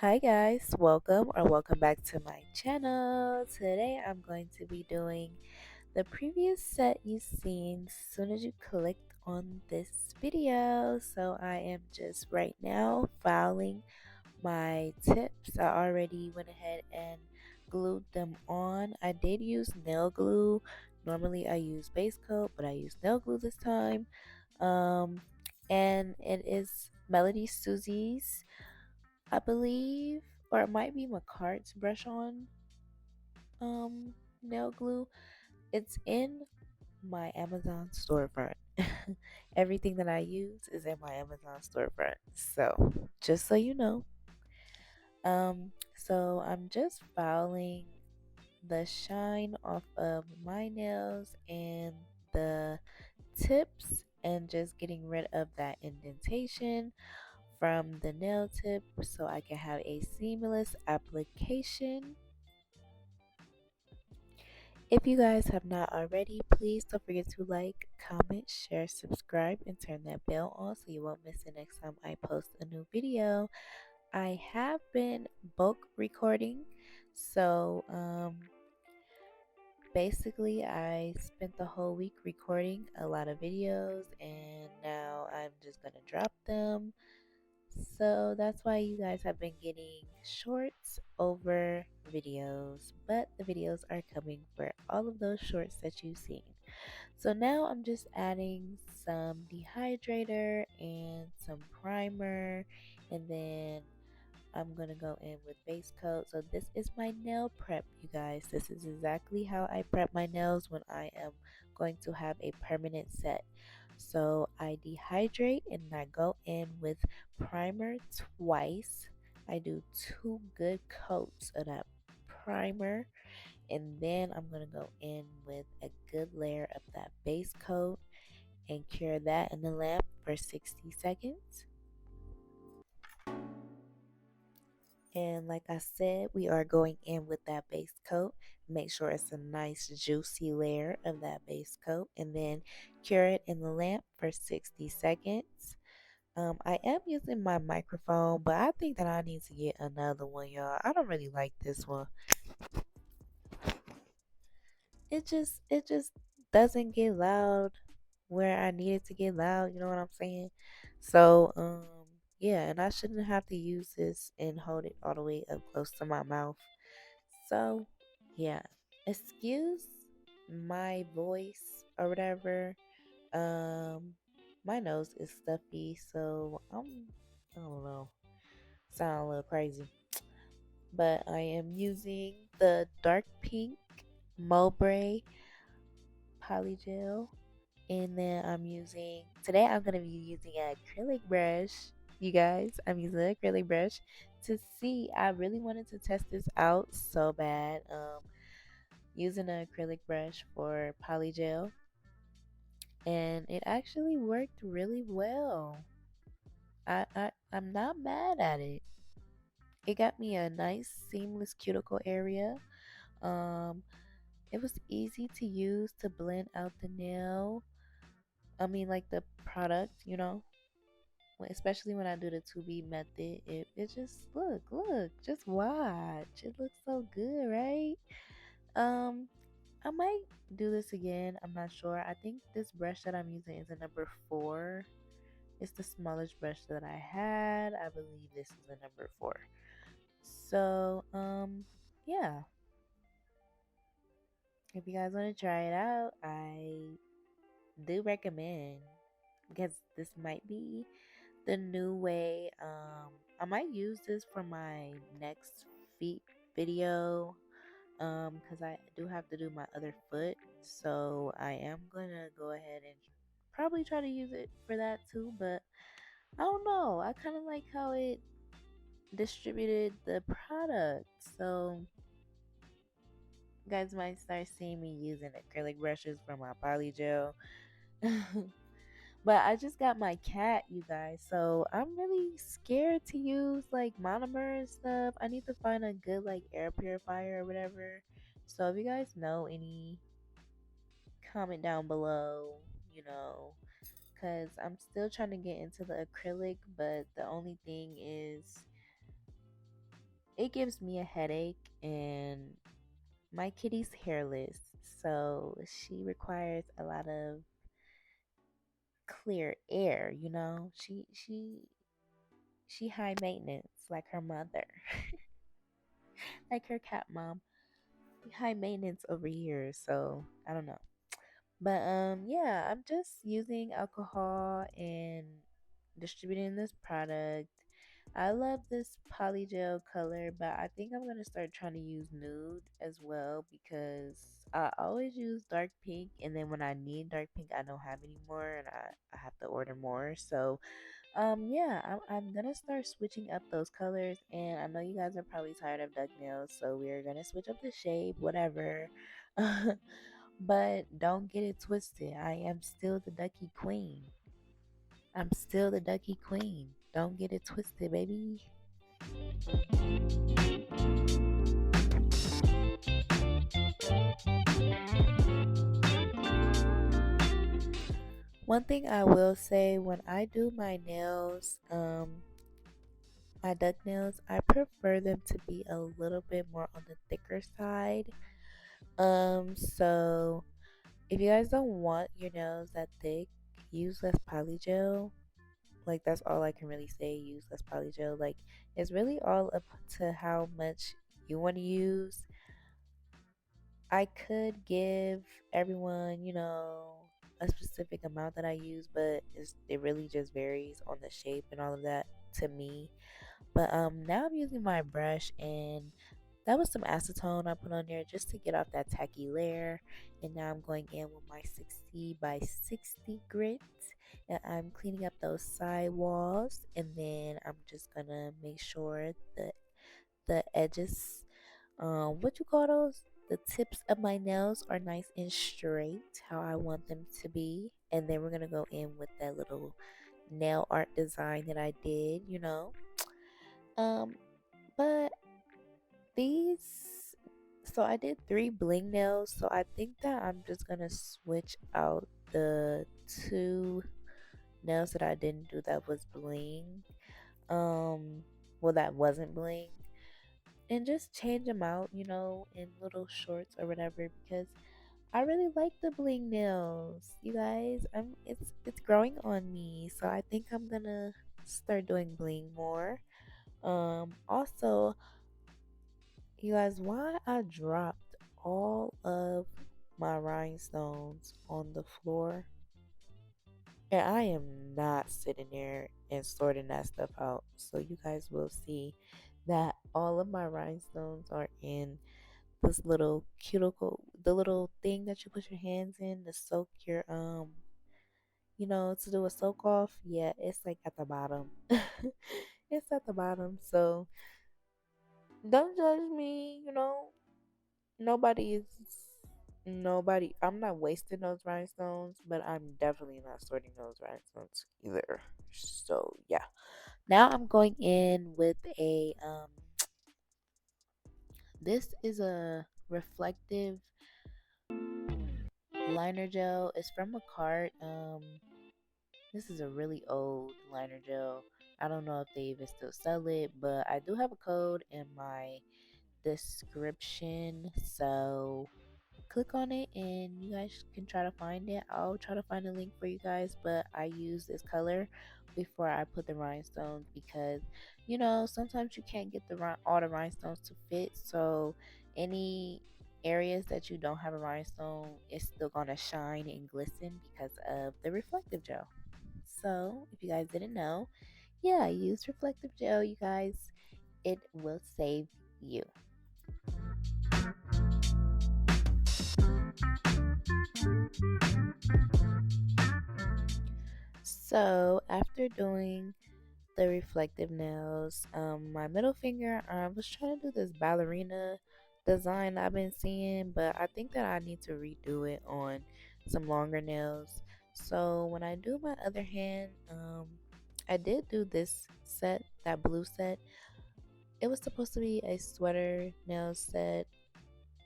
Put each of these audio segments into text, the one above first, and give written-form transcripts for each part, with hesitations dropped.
Hi guys, welcome back to my channel. Today I'm going to be doing the previous set you've seen as soon as you clicked on this video. So I am just right now filing my tips. I already went ahead and glued them on. I did use nail glue. Normally I use base coat, but I used nail glue this time. Um, and it is Melody Susie's, I believe, or it might be MAKARTT's brush on nail glue. It's in my Amazon storefront. Everything that I use is in my Amazon storefront. So just so you know. So I'm just filing the shine off of my nails and the tips and just getting rid of that indentation from the nail tip so I can have a seamless application. If you guys have not already, please don't forget to like, comment, share, subscribe, and turn that bell on so you won't miss the next time I post a new video. I have been bulk recording, so basically I spent the whole week recording a lot of videos and now I'm just gonna drop them. So that's why you guys have been getting shorts over videos, but the videos are coming for all of those shorts that you've seen. So now I'm just adding some dehydrator and some primer, and then I'm gonna go in with base coat. So this is my nail prep, you guys. This is exactly how I prep my nails when I am going to have a permanent set. So I dehydrate and I go in with primer twice. I do 2 good coats of that primer, and then I'm gonna go in with a good layer of that base coat and cure that in the lamp for 60 seconds. And like I said, we are going in with that base coat. Make sure it's a nice juicy layer of that base coat, and then cure it in the lamp for 60 seconds. I am using my microphone, but I think that I need to get another one, y'all. I don't really like this one. It just doesn't get loud where I need it to get loud, you know what I'm saying? So, yeah, and I shouldn't have to use this and hold it all the way up close to my mouth. So, yeah, excuse my voice or whatever. Um, my nose is stuffy, so I don't know, sound a little crazy. But I am using the dark pink Mowbray polygel, and then today I'm gonna be using an acrylic brush. You guys, I'm using an acrylic brush to see. I really wanted to test this out so bad. Using an acrylic brush for polygel, and it actually worked really well. I'm not mad at it. It got me a nice seamless cuticle area. Um, it was easy to use to blend out the nail. I mean, like the product, especially when I do the 2B method. It just look, just watch. It looks so good, right? Um, I might do this again. I'm not sure. I think this brush that I'm using is a number 4. It's the smallest brush that I had. I believe this is a number 4. So, yeah. If you guys want to try it out, I do recommend, because this might be the new way. I might use this for my next feet video. Because I do have to do my other foot, so I am gonna go ahead and probably try to use it for that too. But I don't know. I kind of like how it distributed the product, so you guys might start seeing me using acrylic brushes for my polygel. But I just got my cat, you guys, so I'm really scared to use like monomer and stuff. I need to find a good like air purifier or whatever. So if you guys know any, comment down below, because I'm still trying to get into the acrylic, but the only thing is it gives me a headache, and my kitty's hairless, so she requires a lot of clear air, you know. She high maintenance like her mother. Like her cat mom. High maintenance over here, so I don't know. But yeah, I'm just using alcohol and distributing this product. I love this polygel color, but I think I'm gonna start trying to use nude as well because I always use dark pink, and then when I need dark pink, I don't have any more, and I have to order more. So yeah, I'm gonna start switching up those colors, and I know you guys are probably tired of duck nails, so we're gonna switch up the shape, whatever. But don't get it twisted. I am still the ducky queen. I'm still the ducky queen. Don't get it twisted, baby. One thing I will say, when I do my nails, my duck nails, I prefer them to be a little bit more on the thicker side. So if you guys don't want your nails that thick, use less polygel. Like, that's all I can really say. Use less polygel. Like, it's really all up to how much you want to use. I could give everyone, a specific amount that I use, but it really just varies on the shape and all of that to me. But now I'm using my brush, and that was some acetone I put on there just to get off that tacky layer. And now I'm going in with my 60 by 60 grit, and I'm cleaning up those side walls. And then I'm just gonna make sure that the edges, what you call those? The tips of my nails are nice and straight, how I want them to be. And then we're gonna go in with that little nail art design that I did. Um, but these, so I did 3 bling nails, so I think that I'm just gonna switch out the 2 nails that I didn't do that was bling. Well, that wasn't bling, and just change them out, in little shorts or whatever, because I really like the bling nails, you guys. It's growing on me, so I think I'm gonna start doing bling more. Also, you guys, why I dropped all of my rhinestones on the floor, and I am not sitting there and sorting that stuff out. So you guys will see that all of my rhinestones are in this little cuticle, the little thing that you put your hands in to soak your to do a soak off. Yeah, it's like at the bottom. It's at the bottom. So don't judge me, nobody is nobody. I'm not wasting those rhinestones, but I'm definitely not sorting those rhinestones either. So yeah. Now I'm going in with a this is a reflective liner gel. It's from MAKARTT. This is a really old liner gel. I don't know if they even still sell it, but I do have a code in my description. So click on it and you guys can try to find it. I'll try to find a link for you guys, but I use this color before I put the rhinestones because sometimes you can't get all the rhinestones to fit. So any areas that you don't have a rhinestone, it's still gonna shine and glisten because of the reflective gel. So if you guys didn't know, yeah, use reflective gel, you guys. It will save you. So after doing the reflective nails, my middle finger, I was trying to do this ballerina design I've been seeing, but I think that I need to redo it on some longer nails. So when I do my other hand, I did do this set, that blue set. It was supposed to be a sweater nail set.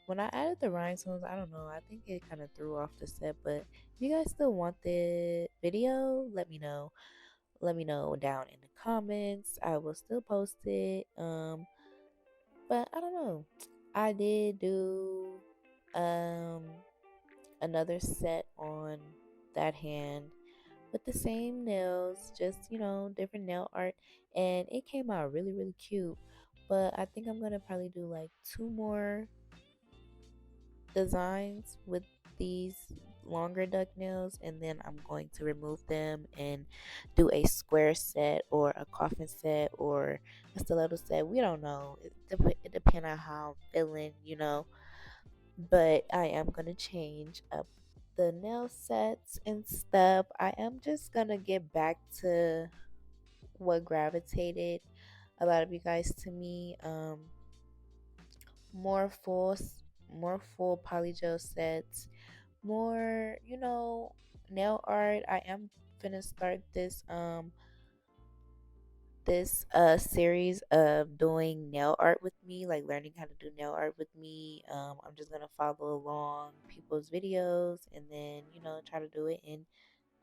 When I added the rhinestones, I don't know. I think it kind of threw off the set. But if you guys still want the video, let me know. Let me know down in the comments. I will still post it. But I don't know. I did do um another set on that hand with the same nails, just different nail art, and it came out really really cute. But I think I'm gonna probably do like two more designs with these longer duck nails, and then I'm going to remove them and do a square set or a coffin set or a stiletto set. We don't know. It depends on how I'm feeling. But I am gonna change up the nail sets and stuff. I am just gonna get back to what gravitated a lot of you guys to me. More more full polygel sets, more nail art. I am gonna start this series of doing nail art with me, like learning how to do nail art with me. I'm just gonna follow along people's videos and then try to do it in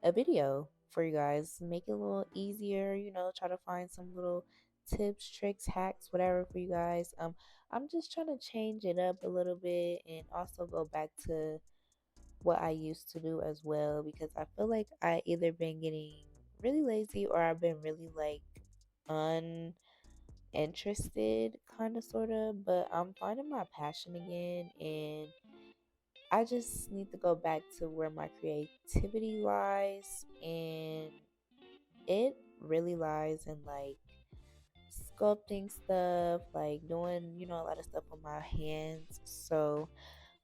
a video for you guys, make it a little easier, try to find some little tips, tricks, hacks, whatever for you guys. I'm just trying to change it up a little bit and also go back to what I used to do as well, because I feel like I either been getting really lazy or I've been really like uninterested, kind of, sort of, but I'm finding my passion again, and I just need to go back to where my creativity lies, and it really lies in like sculpting stuff, like doing, a lot of stuff with my hands. So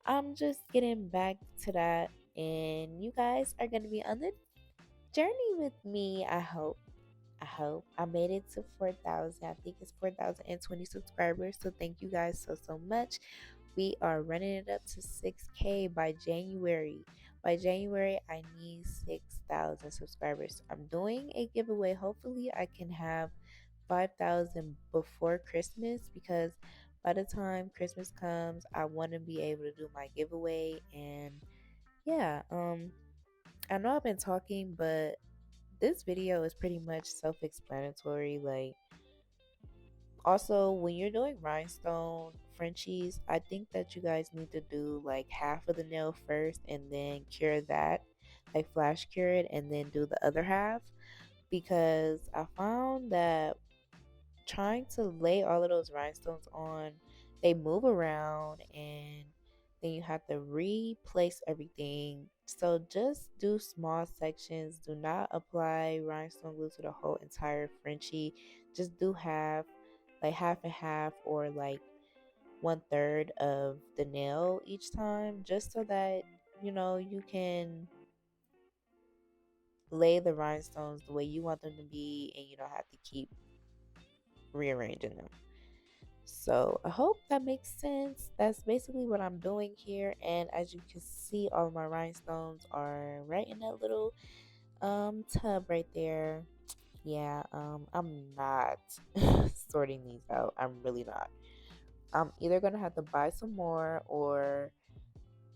I'm just getting back to that, and you guys are going to be on the journey with me. I made it to 4,000. I think it's 4,020 subscribers. So thank you guys so much. We are running it up to 6K by January. By January, I need 6,000 subscribers. I'm doing a giveaway. Hopefully, I can have 5,000 before Christmas, because by the time Christmas comes, I want to be able to do my giveaway. And yeah, I know I've been talking, but this video is pretty much self-explanatory. Like, also, when you're doing rhinestone Frenchies, I think that you guys need to do like half of the nail first and then cure that, like flash cure it, and then do the other half, because I found that trying to lay all of those rhinestones on, they move around, and then you have to replace everything. So just do small sections. Do not apply rhinestone glue to the whole entire Frenchie. Just do half, like half and half, or like 1/3 of the nail each time, just so that you can lay the rhinestones the way you want them to be, and you don't have to keep rearranging them. So I hope that makes sense. That's basically what I'm doing here. And as you can see, all of my rhinestones are right in that little tub right there. Yeah, I'm not sorting these out. I'm really not. I'm either gonna have to buy some more, or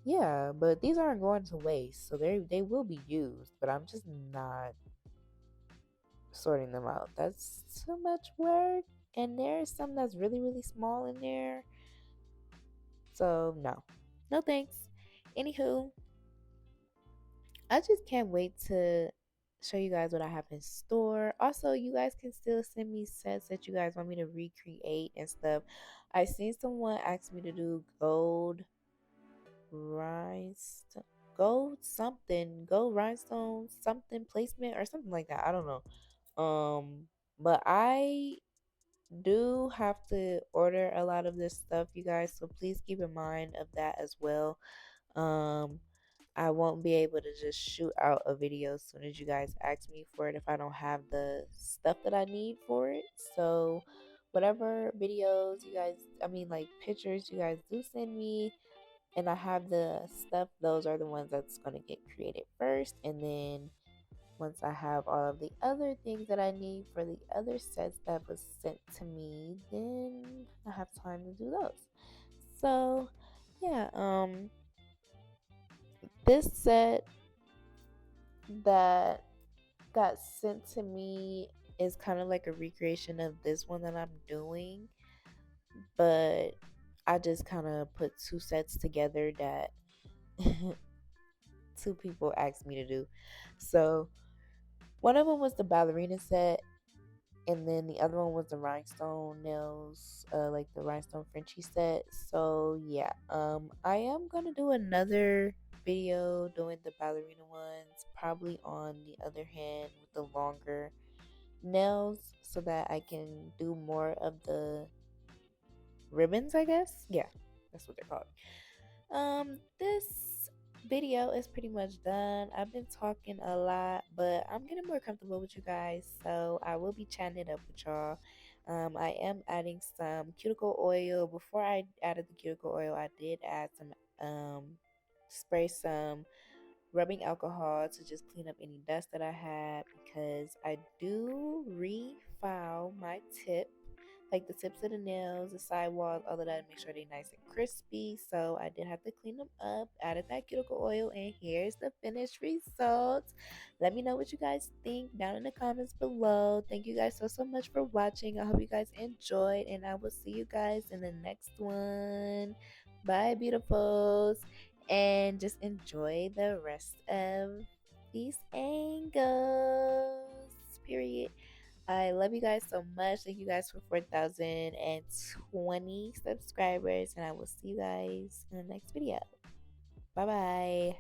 yeah, but these aren't going to waste. So they will be used, but I'm just not sorting them out. That's too much work. And there's some that's really, really small in there. So no. No thanks. Anywho, I just can't wait to show you guys what I have in store. Also, you guys can still send me sets that you guys want me to recreate and stuff. I seen someone ask me to do rhinestone gold rhinestone something placement or something like that. I don't know. But I do have to order a lot of this stuff, you guys, so please keep in mind of that as well. um I won't be able to just shoot out a video as soon as you guys ask me for it if I don't have the stuff that I need for it. So whatever videos you guys, I mean like pictures you guys do send me, and I have the stuff, those are the ones that's going to get created first. And then once I have all of the other things that I need for the other sets that was sent to me, then I have time to do those. So yeah, this set that got sent to me is kind of like a recreation of this one that I'm doing. but I just kind of put two sets together that two people asked me to do. So one of them was the ballerina set, and then the other one was the rhinestone nails, like the rhinestone Frenchie set. So yeah, I am gonna do another video doing the ballerina ones, probably on the other hand with the longer nails, so that I can do more of the ribbons, I guess. Yeah, that's what they're called. This video is pretty much done. I've been talking a lot, but I'm getting more comfortable with you guys, so I will be chatting it up with y'all. I am adding some cuticle oil. Before I added the cuticle oil, I did add some spray some rubbing alcohol to just clean up any dust that I had, because I do refile my tip, like the tips of the nails, the sidewalls, all of that, make sure they're nice and crispy. So I did have to clean them up, added that cuticle oil, and here's the finished results. Let me know what you guys think down in the comments below. Thank you guys so much for watching. I hope you guys enjoyed, and I will see you guys in the next one. Bye, beautifuls, and just enjoy the rest of these angles. Period. I love you guys so much. Thank you guys for 4,020 subscribers, and I will see you guys in the next video. Bye bye.